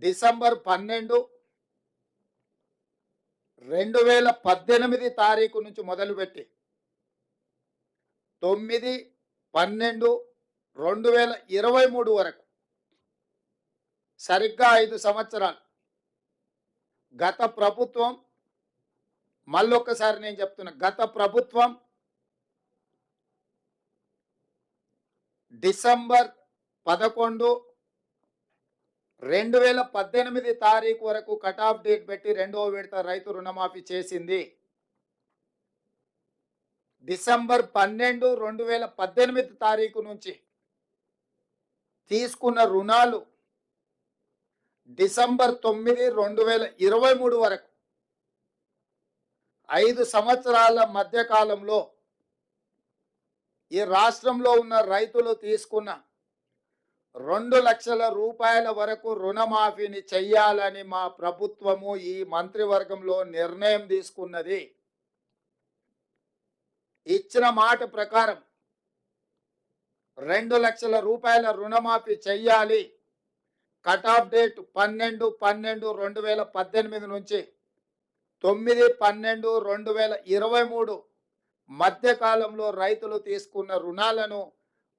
December 12, 2018 తారీఖు నుంచి మొదలుపెట్టి 9, 12, 2023 వరకు సరిగ్గా 5 సంవత్సరాలు గత ప్రభుత్వం, మళ్ళొక్కసారి నేను చెప్తున్నా, గత ప్రభుత్వం డిసెంబర్ 11, 2018 తారీఖు వరకు కట్ ఆఫ్ డేట్ పెట్టి రెండవ విడత రైతు రుణమాఫీ చేసింది. డిసెంబర్ 12, 2018 తారీఖు నుంచి తీసుకున్న రుణాలు డిసెంబర్ 9, 2023 వరకు 5 సంవత్సరాల మధ్య కాలంలో ఈ రాష్ట్రంలో ఉన్న రైతులు తీసుకున్న 2 లక్షల రూపాయల వరకు రుణమాఫీని చెయ్యాలని మా ప్రభుత్వము ఈ మంత్రివర్గంలో నిర్ణయం తీసుకున్నది. ఇచ్చిన మాట ప్రకారం 2 లక్షల రూపాయల రుణమాఫీ చెయ్యాలి. కట్ ఆఫ్ డేట్ 12, 12, 2018 నుంచి 9, 12, 2023 మధ్య కాలంలో రైతులు తీసుకున్న రుణాలను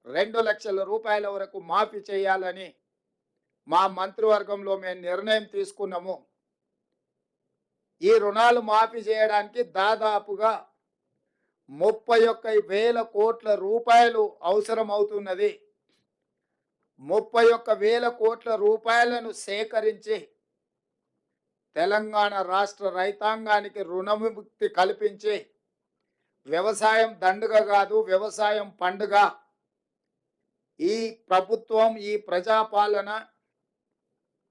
2 లక్షల రూపాయల వరకు మాఫీ చేయాలని మా మంత్రివర్గంలో మేము నిర్ణయం తీసుకున్నాము. ఈ రుణాలు మాఫీ చేయడానికి దాదాపుగా 31,000 కోట్ల రూపాయలు అవసరం అవుతున్నది. 31,000 కోట్ల రూపాయలను సేకరించి తెలంగాణ రాష్ట్ర రైతాంగానికి రుణవిముక్తి కల్పించి వ్యవసాయం దండుగ కాదు, వ్యవసాయం పండుగ. ఈ ప్రభుత్వం, ఈ ప్రజాపాలన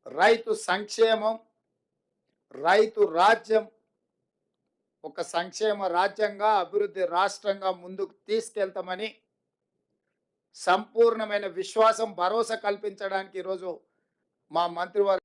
రైతు సంక్షేమం, రైతు రాజ్యం ఒక సంక్షేమ రాజ్యంగా, అభివృద్ధి రాష్ట్రంగా ముందుకు తీసుకెళ్తామని సంపూర్ణమైన విశ్వాసం, భరోసా కల్పించడానికి ఈరోజు మా మంత్రివర్గం